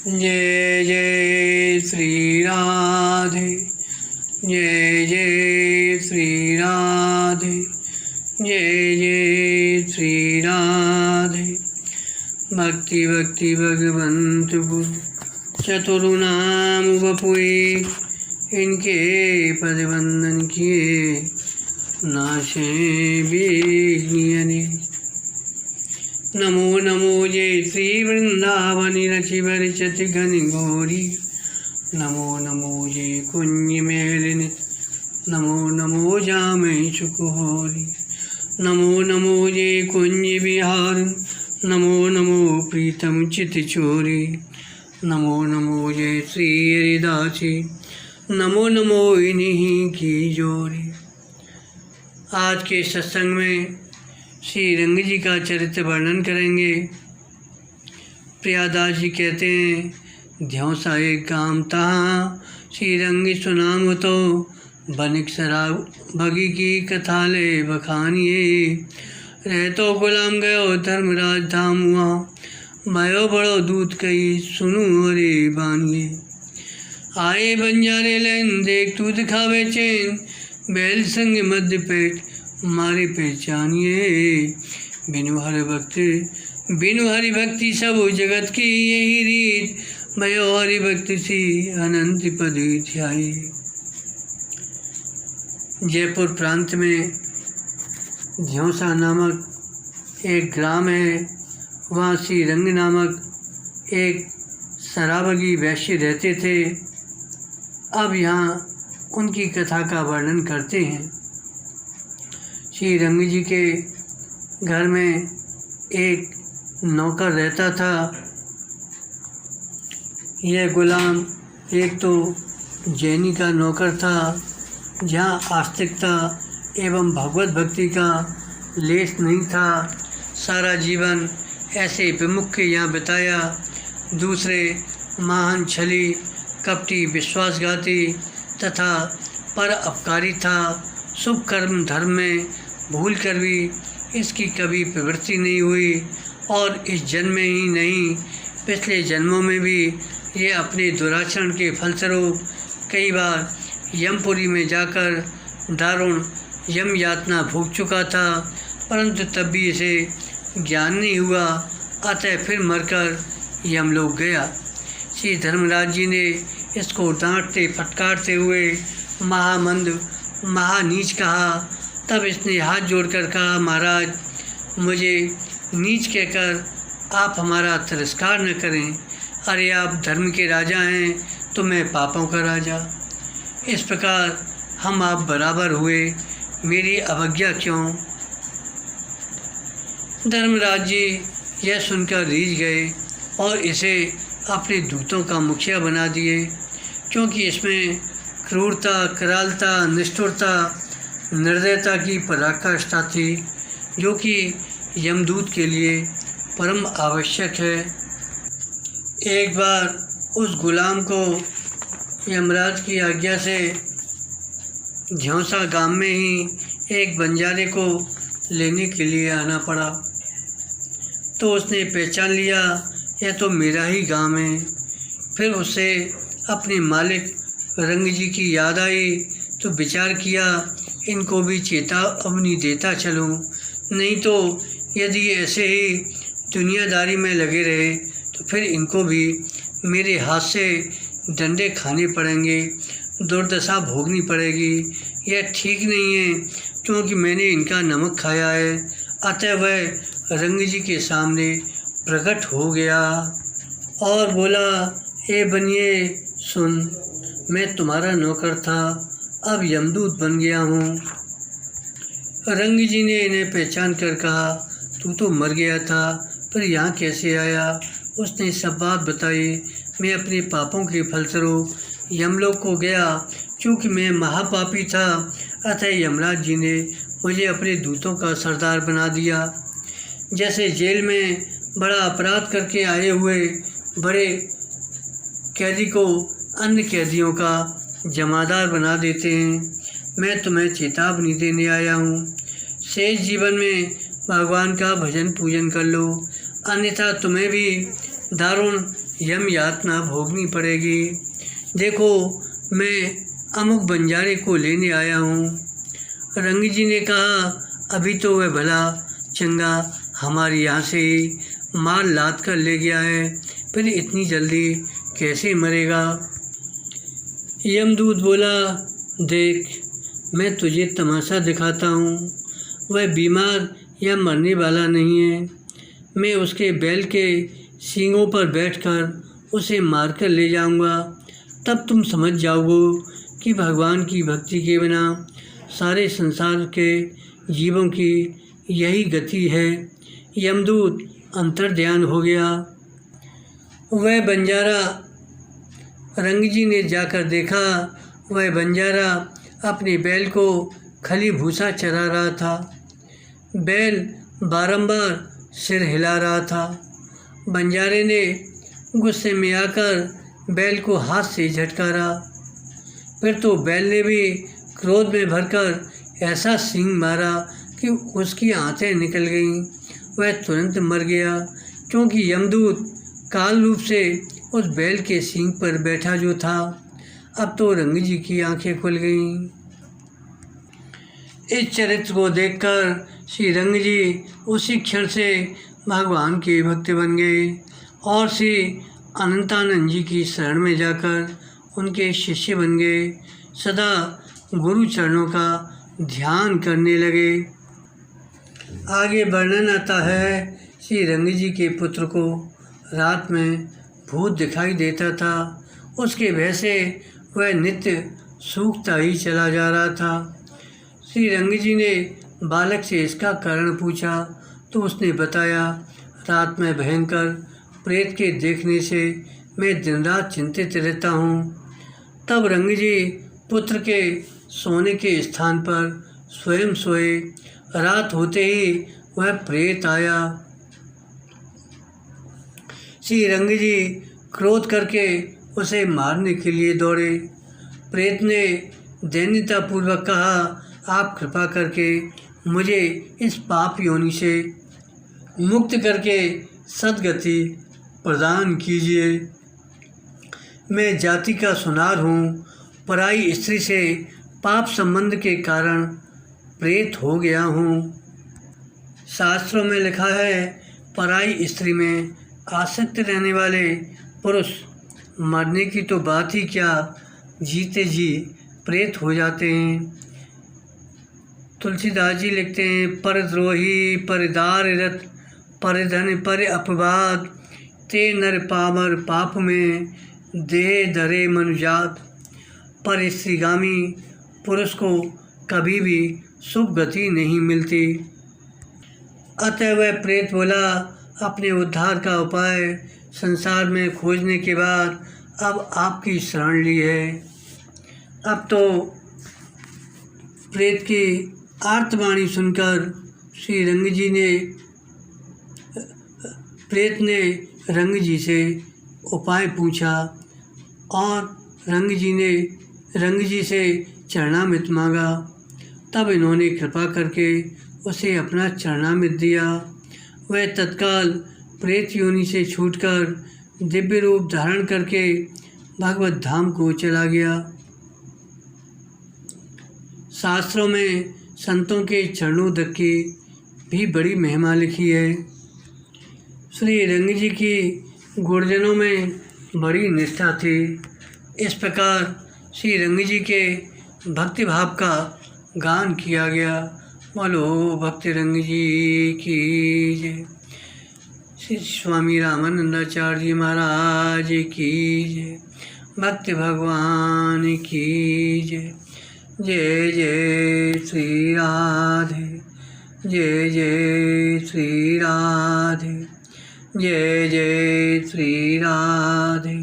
जय जय श्री राधे, जय जय श्री राधे, जय जय श्री राधे। भक्ति भक्ति भगवंत गुरु चतुर्नाम वपुए, इनके पद वंदन किए नाशे विघ्नियने। नमो नमो जय श्री वृंदावनि रचि वरिचति घनि घोरी। नमो नमो जय कुंज मेलिनि, नमो नमो जामै सुकुहोरी। नमो नमो जय कुंज विहार, नमो नमो प्रीतम चित चोरी। नमो नमो जय श्री हरिदासी, नमो नमो इन्हीं की जोरी। आज के सत्संग में श्री रंग जी का चरित्र वर्णन करेंगे। प्रियादास जी कहते हैं, ध्यों सा एक काम तहाँ श्री रंग सुनाम तो बनिक शराब भगी की कथा ले बखानिए। रहतो गुलाम गयो धर्मराज धाम हुआ, भयो बड़ो दूत कही सुनू अरे बानिए। आए बंजारे लैन देख तू दिखावे चैन, बैल संग मध्य पेट मारे पहचानिए। बिनु हरि भक्ति सब जगत की यही रीत, भयो हरि भक्ति सी अनंत पदी ध्याई। जयपुर प्रांत में ध्योसा नामक एक ग्राम है। वहाँ श्री रंग नामक एक शराबगी वैश्य रहते थे। अब यहाँ उनकी कथा का वर्णन करते हैं। श्री रंग जी के घर में एक नौकर रहता था। यह गुलाम एक तो जैनी का नौकर था, जहाँ आस्तिकता एवं भगवत भक्ति का लेश नहीं था। सारा जीवन ऐसे विमुख के यहाँ बिताया। दूसरे महान छली, कपटी, विश्वासघाती तथा पर अपकारी था। शुभ कर्म धर्म में भूल कर भी इसकी कभी प्रवृत्ति नहीं हुई, और इस जन्म में ही नहीं पिछले जन्मों में भी ये अपने दुराचरण के फलस्वरूप कई बार यमपुरी में जाकर दारुण यम यातना भोग चुका था, परंतु तब भी इसे ज्ञान नहीं हुआ। अतः फिर मरकर यमलोक गया। श्री धर्मराज जी ने इसको डांटते फटकारते हुए महामंद महानीच कहा। तब इसने हाथ जोड़कर कहा, महाराज, मुझे नीच कहकर आप हमारा तिरस्कार न करें। अरे आप धर्म के राजा हैं तो मैं पापों का राजा। इस प्रकार हम आप बराबर हुए, मेरी अवज्ञा क्यों? धर्मराज जी यह सुनकर रीझ गए और इसे अपने दूतों का मुखिया बना दिए, क्योंकि इसमें क्रूरता, करालता, निष्ठुरता, निर्दयता की पराकाष्ठा थी, जो कि यमदूत के लिए परम आवश्यक है। एक बार उस गुलाम को यमराज की आज्ञा से झौसा गांव में ही एक बंजारे को लेने के लिए आना पड़ा। तो उसने पहचान लिया, यह तो मेरा ही गांव है। फिर उसे अपने मालिक रंग जी की याद आई तो विचार किया, इनको भी चेतावनी देता चलूं, नहीं तो यदि ऐसे ही दुनियादारी में लगे रहे तो फिर इनको भी मेरे हाथ से डंडे खाने पड़ेंगे, दुर्दशा भोगनी पड़ेगी। यह ठीक नहीं है, क्योंकि मैंने इनका नमक खाया है। अतः वह रंग जी के सामने प्रकट हो गया और बोला, ए बनिए सुन, मैं तुम्हारा नौकर था, अब यमदूत बन गया हूँ। रंग जी ने इन्हें पहचान कर कहा, तू तो मर गया था, पर यहाँ कैसे आया? उसने सब बात बताई। मैं अपने पापों के फलस्वरूप यमलोक को गया, क्योंकि मैं महापापी था। अतः यमराज जी ने मुझे अपने दूतों का सरदार बना दिया। जैसे जेल में बड़ा अपराध करके आए हुए बड़े कैदी को अन्य कैदियों का जमादार बना देते हैं, मैं तुम्हें चेतावनी देने आया हूँ। शेष जीवन में भगवान का भजन पूजन कर लो, अन्यथा तुम्हें भी दारुण यम यातना भोगनी पड़ेगी। देखो, मैं अमुक बंजारे को लेने आया हूँ। रंग जी ने कहा, अभी तो वह भला चंगा हमारे यहाँ से माल लाद कर ले गया है, फिर इतनी जल्दी कैसे मरेगा। यमदूत बोला, देख, मैं तुझे तमाशा दिखाता हूँ। वह बीमार या मरने वाला नहीं है। मैं उसके बैल के सींगों पर बैठकर उसे मारकर ले जाऊंगा। तब तुम समझ जाओगे कि भगवान की भक्ति के बिना सारे संसार के जीवों की यही गति है। यमदूत अंतर्ध्यान हो गया। वह बंजारा रंग जी ने जाकर देखा। वह बंजारा अपने बैल को खली भूसा चरा रहा था। बैल बारंबार सिर हिला रहा था। बंजारे ने गुस्से में आकर बैल को हाथ से झटकारा। फिर तो बैल ने भी क्रोध में भरकर ऐसा सींग मारा कि उसकी आंखें निकल गईं। वह तुरंत मर गया, क्योंकि यमदूत काल रूप से उस बैल के सींग पर बैठा जो था। अब तो रंग जी की आंखें खुल गईं। इस चरित्र को देखकर श्री रंग जी उसी क्षण से भगवान के भक्त बन गए और श्री अनंतानंद जी की शरण में जाकर उनके शिष्य बन गए। सदा गुरु चरणों का ध्यान करने लगे। आगे वर्णन आता है, श्री रंग जी के पुत्र को रात में भूत दिखाई देता था। उसके भय से वह नित्य सूखता ही चला जा रहा था। श्री रंग जी ने बालक से इसका कारण पूछा तो उसने बताया, रात में भयंकर प्रेत के देखने से मैं दिन रात चिंतित रहता हूँ। तब रंग जी पुत्र के सोने के स्थान पर स्वयं सोए। रात होते ही वह प्रेत आया। श्री रंग जी क्रोध करके उसे मारने के लिए दौड़े। प्रेत ने दैन्यतापूर्वक कहा, आप कृपा करके मुझे इस पाप योनि से मुक्त करके सद्गति प्रदान कीजिए। मैं जाति का सुनार हूँ। पराई स्त्री से पाप संबंध के कारण प्रेत हो गया हूँ। शास्त्रों में लिखा है, पराई स्त्री में आसक्त रहने वाले पुरुष मरने की तो बात ही क्या, जीते जी प्रेत हो जाते हैं। तुलसीदास जी लिखते हैं, परद्रोही परदार रत परधन पर अपवाद, ते नर पामर पाप में देह धरे मनुजात। पर स्त्रीगामी पुरुष को कभी भी शुभ गति नहीं मिलती। अतः वह प्रेत बोला, अपने उद्धार का उपाय संसार में खोजने के बाद अब आपकी शरण ली है। अब तो प्रेत की आर्तवाणी सुनकर श्री रंग जी ने प्रेत ने रंग जी से उपाय पूछा और रंग जी ने रंग जी से चरणामृत मांगा। तब इन्होंने कृपा करके उसे अपना चरणामृत दिया। वह तत्काल प्रेत योनि से छूटकर दिव्य रूप धारण करके भगवत धाम को चला गया। शास्त्रों में संतों के चरणों तक की भी बड़ी महिमा लिखी है। श्री रंग जी की गुरुजनों में बड़ी निष्ठा थी। इस प्रकार श्री रंग जी के भक्ति भाव का गान किया गया। बोलो भक्ति रंग जी की जय। श्री स्वामी रामानंदाचार्य जी महाराज की जय। भक्ति भगवान की जय। जय जय श्री राधे, जय जय श्री राधे, जय जय श्री राधे।